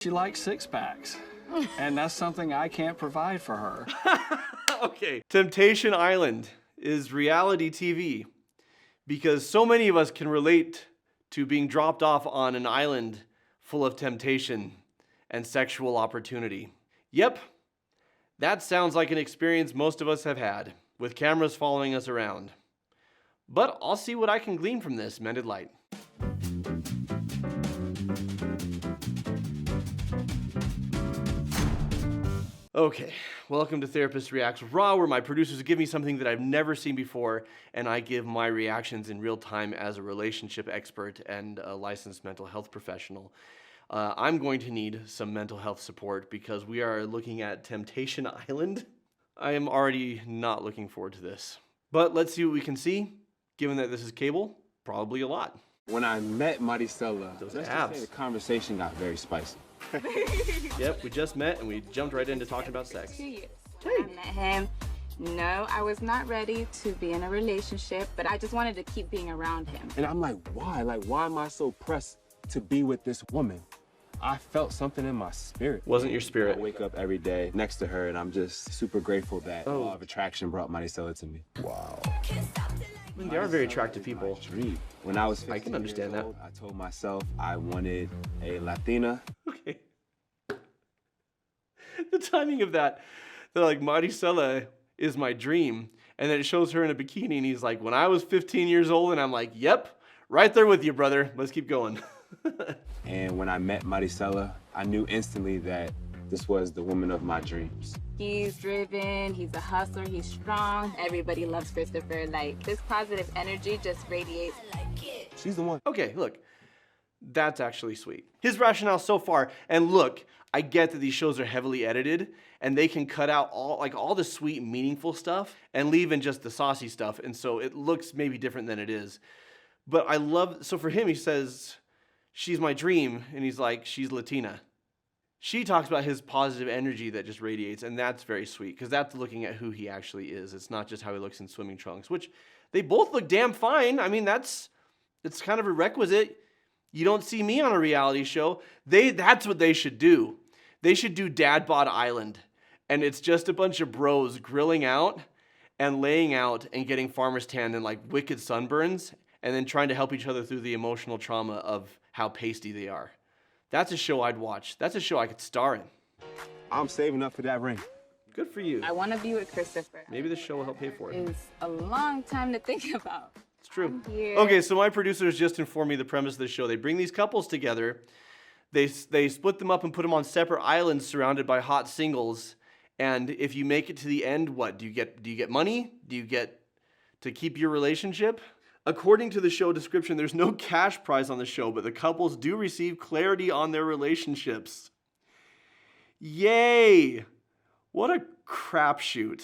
She likes six-packs, and that's something I can't provide for her. Okay. Temptation Island is reality TV because so many of us can relate to being dropped off on an island full of temptation and sexual opportunity. Yep, that sounds like an experience most of us have had, with cameras following us around. But I'll see what I can glean from this Mended Light. Okay, welcome to Therapist Reacts Raw, where my producers give me something that I've never seen before, and I give my reactions in real time as a relationship expert and a licensed mental health professional. I'm going to need some mental health support because we are looking at Temptation Island. I am already not looking forward to this. But let's see what we can see. Given that this is cable, probably a lot. When I met Maricela, Those let's abs. just say the conversation got very spicy. Yep, we just met and we jumped right into talking about sex. 2 years. I met him. No, I was not ready to be in a relationship, but I just wanted to keep being around him. And I'm like, why? Like, why am I so pressed to be with this woman? I felt something in my spirit. Wasn't your spirit? I wake up every day next to her, and I'm just super grateful that law of attraction brought Maricela to me. Wow. I mean, they are very attractive people. Dream. When I was 15 I can understand years that. old, I told myself I wanted a Latina. Okay. The timing of that, they're like, Maricela is my dream. And then it shows her in a bikini and he's like, when I was 15 years old, and I'm like, yep, right there with you, brother. Let's keep going. And when I met Maricela, I knew instantly that this was the woman of my dreams. He's driven, he's a hustler, he's strong. Everybody loves Christopher. Like, this positive energy just radiates. She's the one. Okay, look, that's actually sweet. His rationale so far, and look, I get that these shows are heavily edited and they can cut out all the sweet, meaningful stuff and leave in just the saucy stuff. And so it looks maybe different than it is. But I love, so for him, he says, she's my dream. And he's like, she's Latina. She talks about his positive energy that just radiates. And that's very sweet because that's looking at who he actually is. It's not just how he looks in swimming trunks, which they both look damn fine. I mean, it's kind of a requisite. You don't see me on a reality show. That's what they should do. They should do Dad Bod Island. And it's just a bunch of bros grilling out and laying out and getting farmer's tan and like wicked sunburns and then trying to help each other through the emotional trauma of how pasty they are. That's a show I'd watch. That's a show I could star in. I'm saving up for that ring. Good for you. I want to be with Christopher. Maybe the show will help pay for it. It's a long time to think about. It's true. I'm here. Okay, so my producers just informed me the premise of the show. They bring these couples together. They split them up and put them on separate islands surrounded by hot singles. And if you make it to the end, what? Do you get money? Do you get to keep your relationship? According to the show description, there's no cash prize on the show, but the couples do receive clarity on their relationships. Yay! What a crapshoot.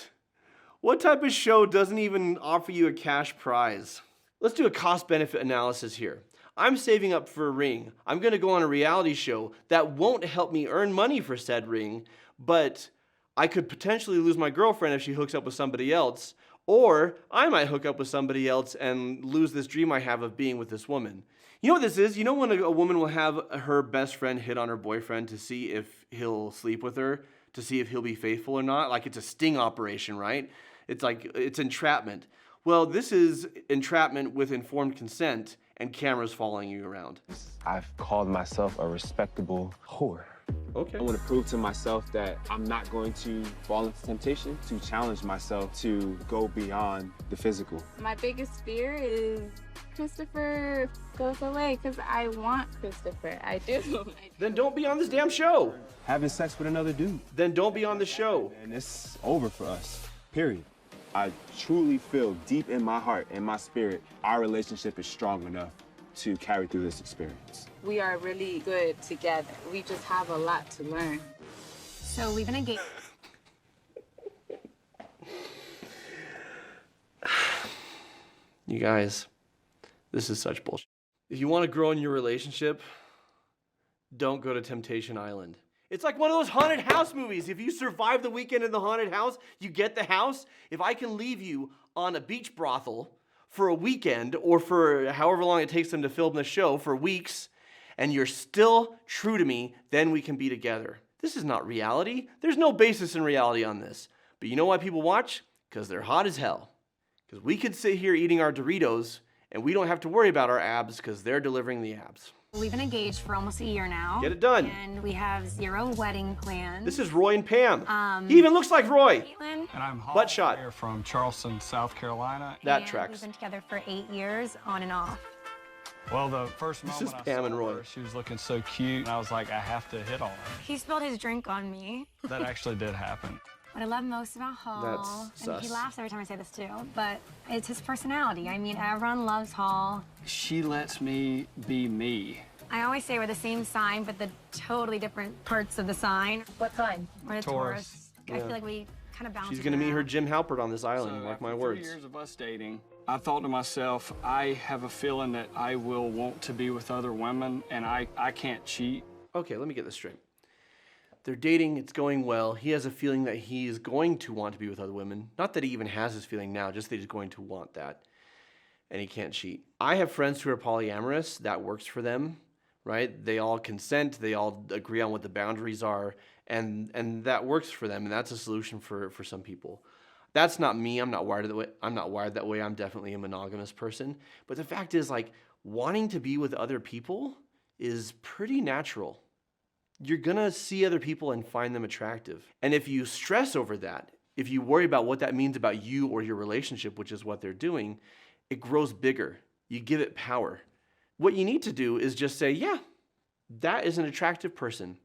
What type of show doesn't even offer you a cash prize? Let's do a cost-benefit analysis here. I'm saving up for a ring. I'm going to go on a reality show that won't help me earn money for said ring, but I could potentially lose my girlfriend if she hooks up with somebody else, or I might hook up with somebody else and lose this dream I have of being with this woman. You know what this is? You know when a woman will have her best friend hit on her boyfriend to see if he'll sleep with her, to see if he'll be faithful or not? Like it's a sting operation, right? It's like, it's entrapment. Well, this is entrapment with informed consent and cameras following you around. I've called myself a respectable whore. Okay. I want to prove to myself that I'm not going to fall into temptation, to challenge myself to go beyond the physical. My biggest fear is Christopher goes away because I want Christopher. I do. Then don't be on this damn show. Having sex with another dude. Then don't be on the show. And it's over for us, period. I truly feel deep in my heart and my spirit, our relationship is strong enough to carry through this experience. We are really good together. We just have a lot to learn. So we've been engaged. You guys, this is such bullshit. If you want to grow in your relationship, don't go to Temptation Island. It's like one of those haunted house movies. If you survive the weekend in the haunted house, you get the house. If I can leave you on a beach brothel for a weekend or for however long it takes them to film the show for weeks, and you're still true to me, then we can be together. This is not reality. There's no basis in reality on this. But you know why people watch? Because they're hot as hell. Because we could sit here eating our Doritos, and we don't have to worry about our abs because they're delivering the abs. We've been engaged for almost a year now. Get it done. And we have 0 wedding plans. This is Roy and Pam. He even looks like Roy. Caitlin. And I'm Butt shot. here from Charleston, South Carolina. That And tracks. We've been together for 8 years, on and off. Well, the first This moment is I Pam saw and Roy. her, she was looking so cute, and I was like, I have to hit on her. He spilled his drink on me. That actually did happen. What I love most about Hall, That's and he sus. laughs every time I say this too, but it's his personality. I mean, everyone loves Hall. She lets me be me. I always say we're the same sign, but the totally different parts of the sign. What sign? We're the Taurus. Taurus. I feel like we kind of balance. She's each going to other meet her out. Jim Halpert on this island, So mark my after words. 3 years of us dating, I thought to myself, I have a feeling that I will want to be with other women, and I can't cheat. Okay, let me get this straight. They're dating, it's going well. He has a feeling that he is going to want to be with other women. Not that he even has this feeling now, just that he's going to want that. And he can't cheat. I have friends who are polyamorous. That works for them, right? They all consent. They all agree on what the boundaries are. And that works for them. And that's a solution for some people. That's not me. I'm not wired that way. I'm not wired that way. I'm definitely a monogamous person. But the fact is, like, wanting to be with other people is pretty natural. You're going to see other people and find them attractive. And if you stress over that, if you worry about what that means about you or your relationship, which is what they're doing, it grows bigger. You give it power. What you need to do is just say, yeah, that is an attractive person,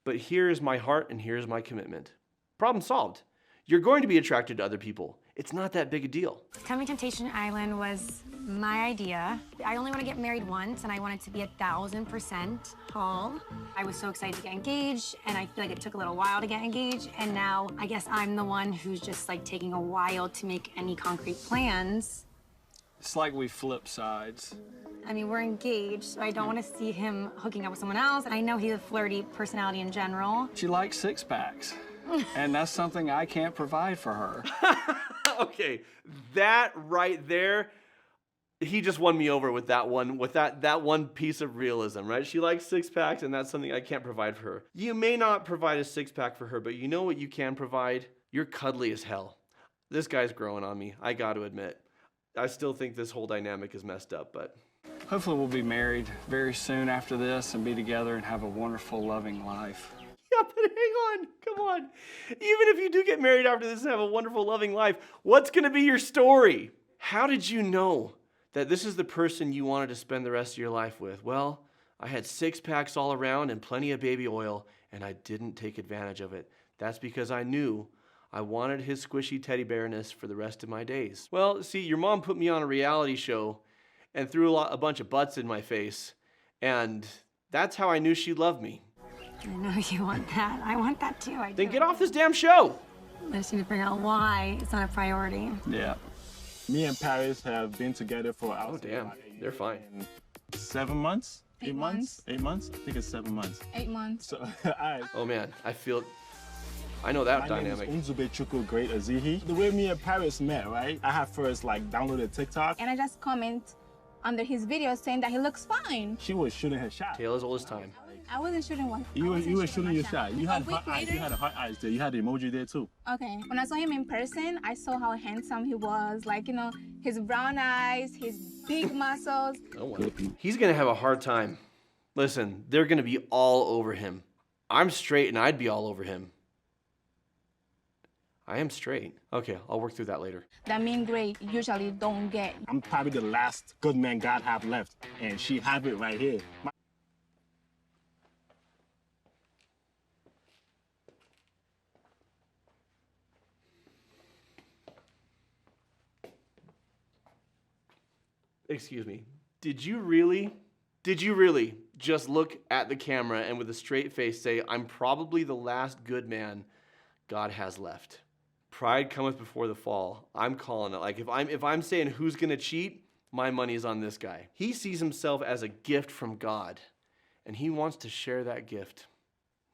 but here is my heart and here's my commitment. Problem solved. You're going to be attracted to other people. It's not that big a deal. Coming Temptation Island was my idea. I only want to get married once, and I want it to be 1,000% Hall. I was so excited to get engaged, and I feel like it took a little while to get engaged, and now I guess I'm the one who's just like taking a while to make any concrete plans. It's like we flip sides. I mean, we're engaged, so I don't want to see him hooking up with someone else. I know he's a flirty personality in general. She likes six-packs, and that's something I can't provide for her. Okay, that right there, he just won me over with that one, with that one piece of realism, right? She likes six-packs, and that's something I can't provide for her. You may not provide a six-pack for her, but you know what you can provide? You're cuddly as hell. This guy's growing on me, I got to admit. I still think this whole dynamic is messed up, but... Hopefully we'll be married very soon after this and be together and have a wonderful, loving life. Yeah, but hang on, come on. Even if you do get married after this and have a wonderful, loving life, what's going to be your story? How did you know that this is the person you wanted to spend the rest of your life with? Well, I had six-packs all around and plenty of baby oil, and I didn't take advantage of it. That's because I knew I wanted his squishy teddy bearness for the rest of my days. Well, see, your mom put me on a reality show and threw a bunch of butts in my face, and that's how I knew she loved me. I know you want that. I want that too. I Then do. get off this damn show! I just need to figure out why it's not a priority. Yeah. Me and Paris have been together for Oh, damn, they're fine. 7 months? 8 months. 8 months? I think it's 7 months. 8 months. So, I Oh man, I know that dynamic. My name is Unzube Chukwu Great Azihi. The way me and Paris met, right? I had first like downloaded TikTok. And I just comment under his video saying that he looks fine. She was shooting her shot. Tale as old as time. I wasn't shooting one. You were shooting your my shot. You had A week hot eyes. later- You had a hot eyes there. You had the emoji there too. Okay. When I saw him in person, I saw how handsome he was. Like, you know, his brown eyes, his big muscles. Oh well. He's gonna have a hard time. Listen, they're gonna be all over him. I'm straight and I'd be all over him. I am straight. Okay, I'll work through that later. That mean grade usually don't get. I'm probably the last good man God have left, and she have it right here. Excuse me. Did you really just look at the camera and with a straight face say, I'm probably the last good man God has left? Pride cometh before the fall. I'm calling it. Like if I'm saying who's gonna cheat, my money's on this guy. He sees himself as a gift from God, and he wants to share that gift,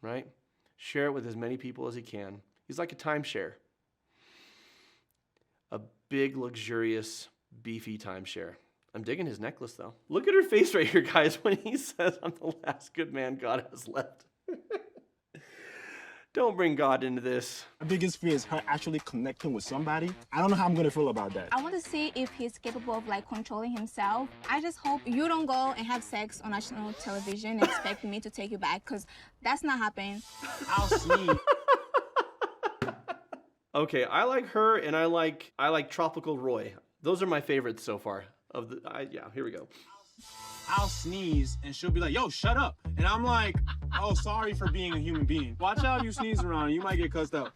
right? Share it with as many people as he can. He's like a timeshare. A big, luxurious, beefy timeshare. I'm digging his necklace, though. Look at her face right here, guys, when he says, I'm the last good man God has left. Don't bring God into this. My biggest fear is her actually connecting with somebody. I don't know how I'm gonna feel about that. I want to see if he's capable of like controlling himself. I just hope you don't go and have sex on national television and expect me to take you back, because that's not happening. I'll see. Okay, I like her, and I like Tropical Roy. Those are my favorites so far. Yeah, here we go. I'll sneeze and she'll be like, yo, shut up. And I'm like, oh, sorry for being a human being. Watch out, you sneeze around, you might get cussed out.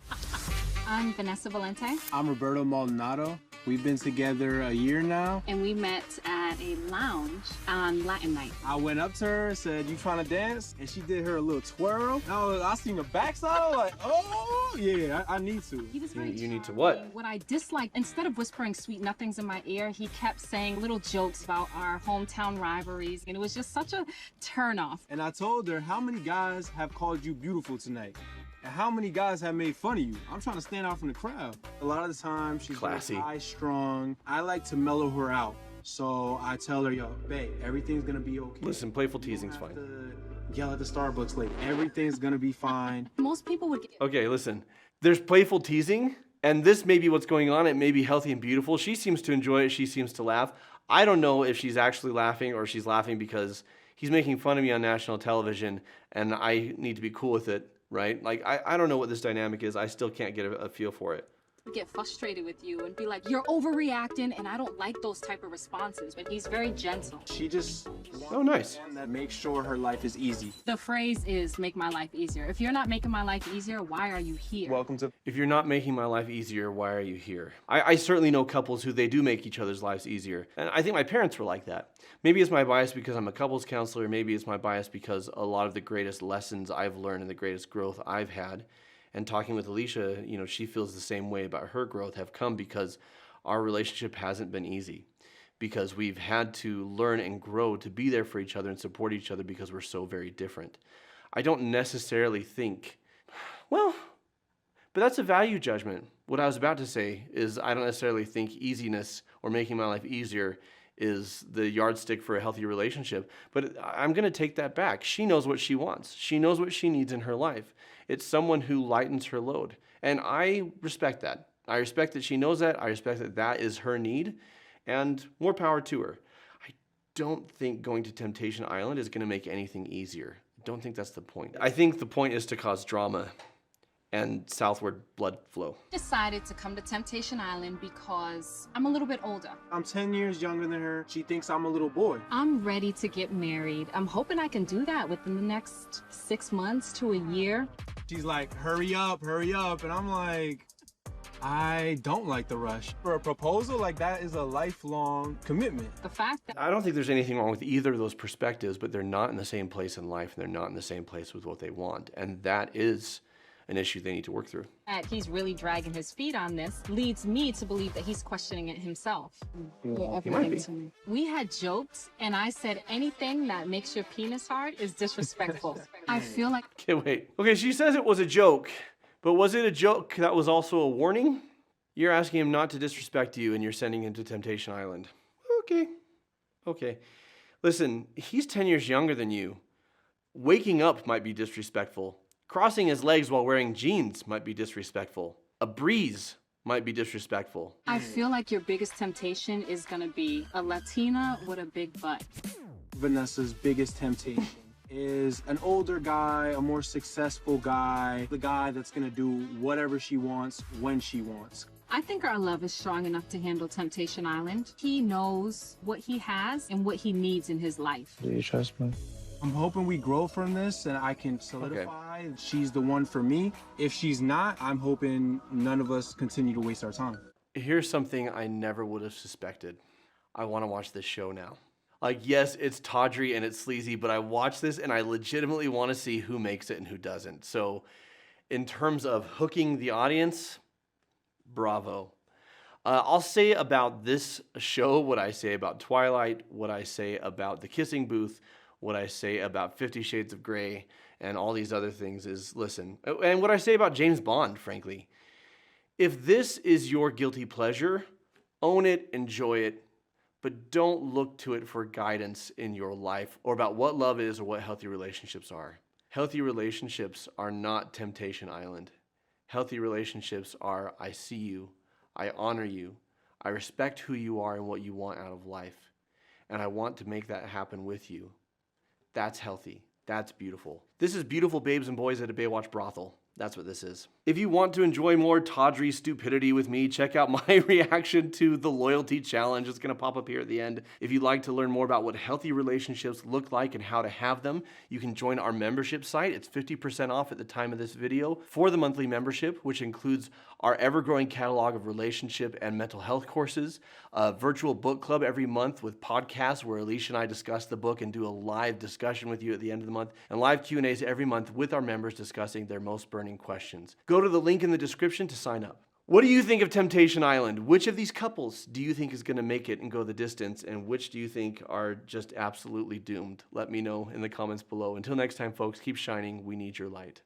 I'm Vanessa Valente. I'm Roberto Maldonado. We've been together a year now. And we met at a lounge on Latin night. I went up to her and said, you trying to dance? And she did her a little twirl. I seen the backside. I was like, oh, yeah, I need to. He was very You need to what? What I disliked, instead of whispering sweet nothings in my ear, he kept saying little jokes about our hometown rivalries. And it was just such a turnoff. And I told her, how many guys have called you beautiful tonight? And how many guys have made fun of you? I'm trying to stand out from the crowd. A lot of the time, she's classy, high strung. I like to mellow her out. So I tell her, yo, babe, everything's gonna be okay. Listen, playful teasing's fine. Yell at the Starbucks lady. Everything's gonna be fine. Most people would get... Okay, listen. There's playful teasing, and this may be what's going on. It may be healthy and beautiful. She seems to enjoy it. She seems to laugh. I don't know if she's actually laughing or she's laughing because he's making fun of me on national television, and I need to be cool with it. Right? Like, I don't know what this dynamic is. I still can't get a feel for it. Get frustrated with you and be like, you're overreacting, and I don't like those type of responses, but he's very gentle. She just nice. One that makes sure her life is easy. The phrase is make my life easier. If you're not making my life easier, why are you here? Welcome to... If you're not making my life easier, why are you here? I certainly know couples who they do make each other's lives easier. And I think my parents were like that. Maybe it's my bias because I'm a couples counselor. Maybe it's my bias because a lot of the greatest lessons I've learned and the greatest growth I've had, and talking with Alicia, you know, she feels the same way about her growth, have come because our relationship hasn't been easy. Because we've had to learn and grow to be there for each other and support each other because we're so very different. I don't necessarily think, well, but that's a value judgment. What I was about to say is I don't necessarily think easiness or making my life easier is the yardstick for a healthy relationship. But I'm going to take that back. She knows what she wants. She knows what she needs in her life. It's someone who lightens her load. And I respect that. I respect that she knows that. I respect that that is her need. And more power to her. I don't think going to Temptation Island is going to make anything easier. I don't think that's the point. I think the point is to cause drama and southward blood flow. Decided to come to Temptation Island because I'm a little bit older. I'm 10 years younger than her. She thinks I'm a little boy. I'm ready to get married. I'm hoping I can do that within the next 6 months to a year. She's like, hurry up, hurry up. And I'm like, I don't like the rush. For a proposal, like, that is a lifelong commitment. The fact that I don't think there's anything wrong with either of those perspectives, but they're not in the same place in life, and they're not in the same place with what they want. And that is an issue they need to work through. he's really dragging his feet on this leads me to believe that he's questioning it himself. He might be. We had joked, and I said anything that makes your penis hard is disrespectful. I feel like... Okay, wait. Okay, she says it was a joke, but was it a joke that was also a warning? You're asking him not to disrespect you, and you're sending him to Temptation Island. Okay. Listen, he's 10 years younger than you. Waking up might be disrespectful. Crossing his legs while wearing jeans might be disrespectful. A breeze might be disrespectful. I feel like your biggest temptation is gonna be a Latina with a big butt. Vanessa's biggest temptation is an older guy, a more successful guy, the guy that's gonna do whatever she wants when she wants. I think our love is strong enough to handle Temptation Island. He knows what he has and what he needs in his life. Do you trust me? I'm hoping we grow from this and I can solidify she's the one for me. If she's not, I'm hoping none of us continue to waste our time. Here's something I never would have suspected. I want to watch this show now. Like, yes, it's tawdry and it's sleazy, but I watch this and I legitimately want to see who makes it and who doesn't. So in terms of hooking the audience, bravo. I'll say about this show what I say about Twilight, what I say about The Kissing Booth, what I say about 50 Shades of Grey, and all these other things is, listen, and what I say about James Bond, frankly. If this is your guilty pleasure, own it, enjoy it, but don't look to it for guidance in your life or about what love is or what healthy relationships are. Healthy relationships are not Temptation Island. Healthy relationships are, I see you, I honor you, I respect who you are and what you want out of life, and I want to make that happen with you. That's healthy. That's beautiful. This is beautiful babes and boys at a Baywatch brothel. That's what this is. If you want to enjoy more tawdry stupidity with me, check out my reaction to the loyalty challenge. It's gonna pop up here at the end. If you'd like to learn more about what healthy relationships look like and how to have them, you can join our membership site. It's 50% off at the time of this video for the monthly membership, which includes our ever-growing catalog of relationship and mental health courses, a virtual book club every month with podcasts where Alicia and I discuss the book and do a live discussion with you at the end of the month, and live Q&As every month with our members discussing their most burning questions. Go to the link in the description to sign up. What do you think of Temptation Island? Which of these couples do you think is going to make it and go the distance, and which do you think are just absolutely doomed? Let me know in the comments below. Until next time, folks, keep shining. We need your light.